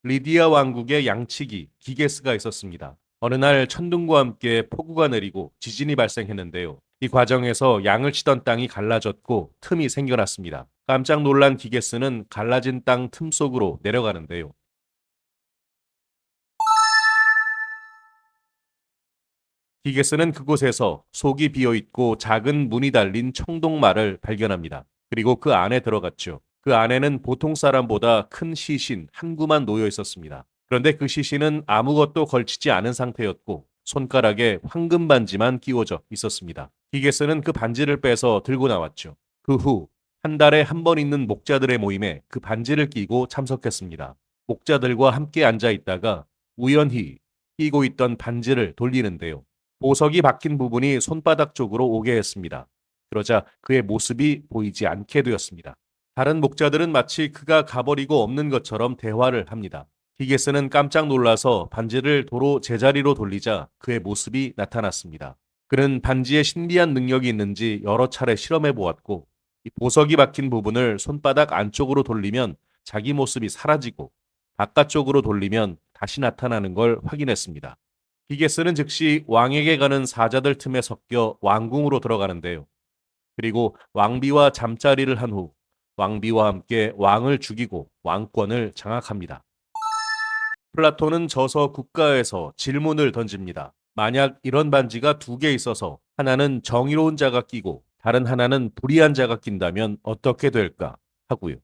리디아 왕국의 양치기, 기게스가 있었습니다. 어느 날 천둥과 함께 폭우가 내리고 지진이 발생했는데요. 이 과정에서 양을 치던 땅이 갈라졌고 틈이 생겨났습니다. 깜짝 놀란 기게스는 갈라진 땅 틈 속으로 내려가는데요. 기게스는 그곳에서 속이 비어있고 작은 문이 달린 청동말을 발견합니다. 그리고 그 안에 들어갔죠. 그 안에는 보통 사람보다 큰 시신 한 구만 놓여 있었습니다. 그런데 그 시신은 아무것도 걸치지 않은 상태였고 손가락에 황금 반지만 끼워져 있었습니다. 기게스는 그 반지를 빼서 들고 나왔죠. 그 후 한 달에 한 번 있는 목자들의 모임에 그 반지를 끼고 참석했습니다. 목자들과 함께 앉아 있다가 우연히 끼고 있던 반지를 돌리는데요. 보석이 박힌 부분이 손바닥 쪽으로 오게 했습니다. 그러자 그의 모습이 보이지 않게 되었습니다. 다른 목자들은 마치 그가 가버리고 없는 것처럼 대화를 합니다. 히게스는 깜짝 놀라서 반지를 도로 제자리로 돌리자 그의 모습이 나타났습니다. 그는 반지에 신비한 능력이 있는지 여러 차례 실험해 보았고, 이 보석이 박힌 부분을 손바닥 안쪽으로 돌리면 자기 모습이 사라지고, 바깥쪽으로 돌리면 다시 나타나는 걸 확인했습니다. 히게스는 즉시 왕에게 가는 사자들 틈에 섞여 왕궁으로 들어가는데요. 그리고 왕비와 잠자리를 한 후 왕비와 함께 왕을 죽이고 왕권을 장악합니다. 플라톤은 저서 국가에서 질문을 던집니다. 만약 이런 반지가 두 개 있어서 하나는 정의로운 자가 끼고 다른 하나는 불의한 자가 낀다면 어떻게 될까 하고요.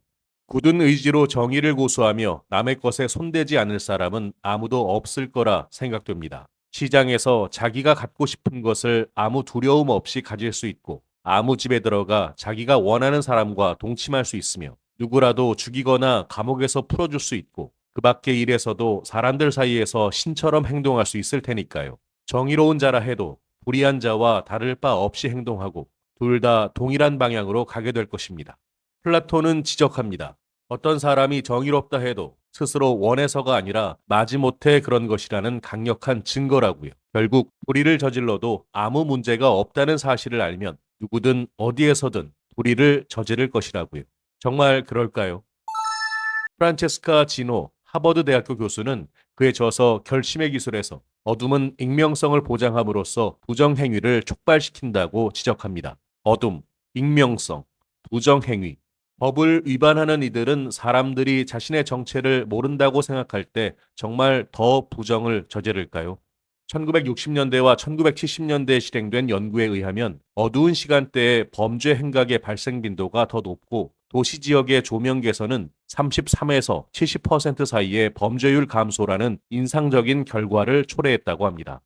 굳은 의지로 정의를 고수하며 남의 것에 손대지 않을 사람은 아무도 없을 거라 생각됩니다. 시장에서 자기가 갖고 싶은 것을 아무 두려움 없이 가질 수 있고 아무 집에 들어가 자기가 원하는 사람과 동침할 수 있으며 누구라도 죽이거나 감옥에서 풀어줄 수 있고 그 밖의 일에서도 사람들 사이에서 신처럼 행동할 수 있을 테니까요. 정의로운 자라 해도 불의한 자와 다를 바 없이 행동하고 둘 다 동일한 방향으로 가게 될 것입니다. 플라톤은 지적합니다. 어떤 사람이 정의롭다 해도 스스로 원해서가 아니라 마지못해 그런 것이라는 강력한 증거라고요. 결국 불의를 저질러도 아무 문제가 없다는 사실을 알면 누구든 어디에서든 불의를 저지를 것이라고요. 정말 그럴까요? 프란체스카 지노 하버드 대학교 교수는 그의 저서 결심의 기술에서 어둠은 익명성을 보장함으로써 부정행위를 촉발시킨다고 지적합니다. 어둠, 익명성, 부정행위. 법을 위반하는 이들은 사람들이 자신의 정체를 모른다고 생각할 때 정말 더 부정을 저지를까요? 1960년대와 1970년대에 실행된 연구에 의하면 어두운 시간대에 범죄 행각의 발생 빈도가 더 높고 도시 지역의 조명 개선은 33에서 70% 사이의 범죄율 감소라는 인상적인 결과를 초래했다고 합니다.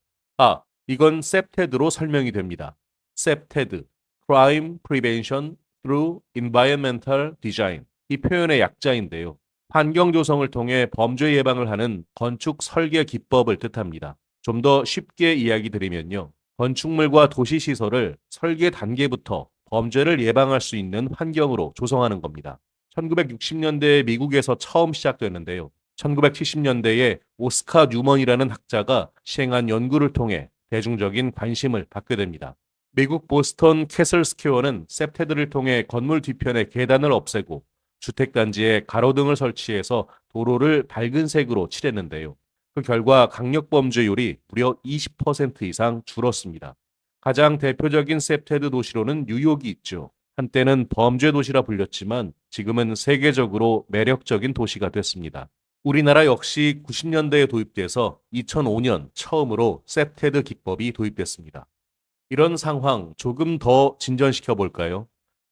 이건 셉테드로 설명이 됩니다. 셉테드, Crime Prevention through Environmental Design. 이 표현의 약자인데요. 환경 조성을 통해 범죄 예방을 하는 건축 설계 기법을 뜻합니다. 좀 더 쉽게 이야기 드리면요. 건축물과 도시 시설을 설계 단계부터 범죄를 예방할 수 있는 환경으로 조성하는 겁니다. 1960년대에 미국에서 처음 시작됐는데요. 1970년대에 오스카 뉴먼이라는 학자가 시행한 연구를 통해 대중적인 관심을 받게 됩니다. 미국 보스턴 캐슬 스퀘어는 셉테드를 통해 건물 뒤편의 계단을 없애고 주택단지에 가로등을 설치해서 도로를 밝은 색으로 칠했는데요. 그 결과 강력범죄율이 무려 20% 이상 줄었습니다. 가장 대표적인 셉테드 도시로는 뉴욕이 있죠. 한때는 범죄 도시라 불렸지만 지금은 세계적으로 매력적인 도시가 됐습니다. 우리나라 역시 90년대에 도입돼서 2005년 처음으로 셉테드 기법이 도입됐습니다. 이런 상황 조금 더 진전시켜 볼까요?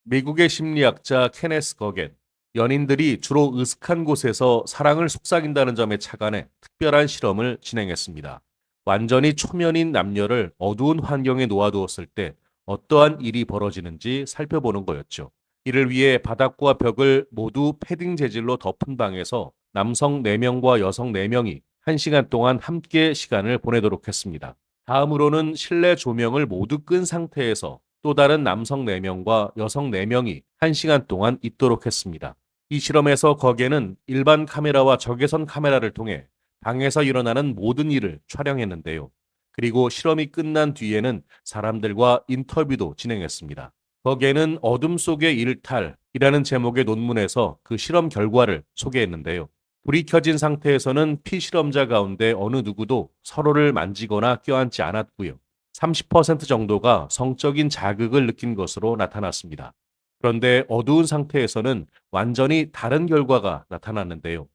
미국의 심리학자 케네스 거겐, 연인들이 주로 으슥한 곳에서 사랑을 속삭인다는 점에 착안해 특별한 실험을 진행했습니다. 완전히 초면인 남녀를 어두운 환경에 놓아두었을 때 어떠한 일이 벌어지는지 살펴보는 거였죠. 이를 위해 바닥과 벽을 모두 패딩 재질로 덮은 방에서 남성 4명과 여성 4명이 1시간 동안 함께 시간을 보내도록 했습니다. 다음으로는 실내 조명을 모두 끈 상태에서 또 다른 남성 4명과 여성 4명이 1시간 동안 있도록 했습니다. 이 실험에서 거기에는 일반 카메라와 적외선 카메라를 통해 방에서 일어나는 모든 일을 촬영했는데요. 그리고 실험이 끝난 뒤에는 사람들과 인터뷰도 진행했습니다. 거기에는 어둠 속의 일탈이라는 제목의 논문에서 그 실험 결과를 소개했는데요. 불이 켜진 상태에서는 피실험자 가운데 어느 누구도 서로를 만지거나 껴안지 않았고요. 30% 정도가 성적인 자극을 느낀 것으로 나타났습니다. 그런데 어두운 상태에서는 완전히 다른 결과가 나타났는데요.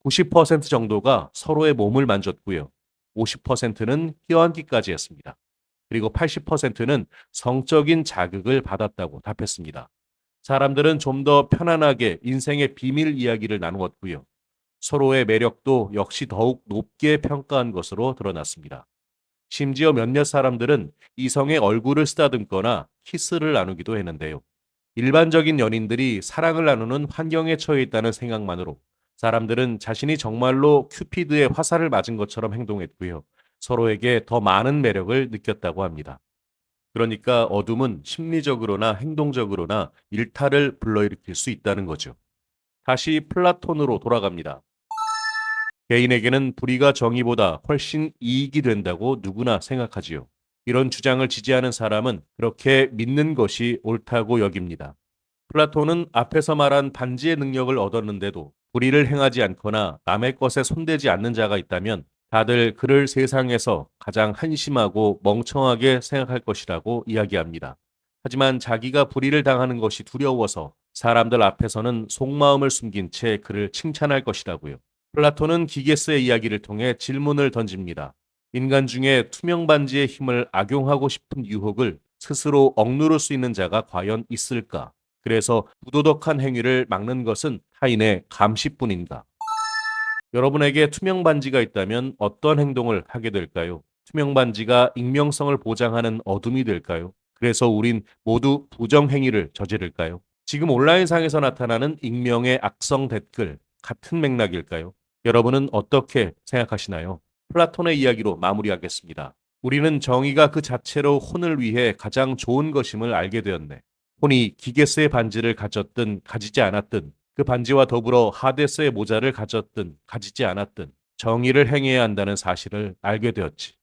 90% 정도가 서로의 몸을 만졌고요. 50%는 껴안기까지 했습니다. 그리고 80%는 성적인 자극을 받았다고 답했습니다. 사람들은 좀 더 편안하게 인생의 비밀 이야기를 나누었고요. 서로의 매력도 역시 더욱 높게 평가한 것으로 드러났습니다. 심지어 몇몇 사람들은 이성의 얼굴을 쓰다듬거나 키스를 나누기도 했는데요. 일반적인 연인들이 사랑을 나누는 환경에 처해 있다는 생각만으로 사람들은 자신이 정말로 큐피드의 화살을 맞은 것처럼 행동했고요. 서로에게 더 많은 매력을 느꼈다고 합니다. 그러니까 어둠은 심리적으로나 행동적으로나 일탈을 불러일으킬 수 있다는 거죠. 다시 플라톤으로 돌아갑니다. 개인에게는 불의가 정의보다 훨씬 이익이 된다고 누구나 생각하지요. 이런 주장을 지지하는 사람은 그렇게 믿는 것이 옳다고 여깁니다. 플라톤은 앞에서 말한 반지의 능력을 얻었는데도 불의를 행하지 않거나 남의 것에 손대지 않는 자가 있다면 다들 그를 세상에서 가장 한심하고 멍청하게 생각할 것이라고 이야기합니다. 하지만 자기가 불의를 당하는 것이 두려워서 사람들 앞에서는 속마음을 숨긴 채 그를 칭찬할 것이라고요. 플라톤은 기게스의 이야기를 통해 질문을 던집니다. 인간 중에 투명 반지의 힘을 악용하고 싶은 유혹을 스스로 억누를 수 있는 자가 과연 있을까? 그래서 부도덕한 행위를 막는 것은 타인의 감시뿐인가? 여러분에게 투명 반지가 있다면 어떤 행동을 하게 될까요? 투명 반지가 익명성을 보장하는 어둠이 될까요? 그래서 우린 모두 부정행위를 저지를까요? 지금 온라인상에서 나타나는 익명의 악성 댓글, 같은 맥락일까요? 여러분은 어떻게 생각하시나요? 플라톤의 이야기로 마무리하겠습니다. 우리는 정의가 그 자체로 혼을 위해 가장 좋은 것임을 알게 되었네. 혼이 기게스의 반지를 가졌든 가지지 않았든 그 반지와 더불어 하데스의 모자를 가졌든 가지지 않았든 정의를 행해야 한다는 사실을 알게 되었지.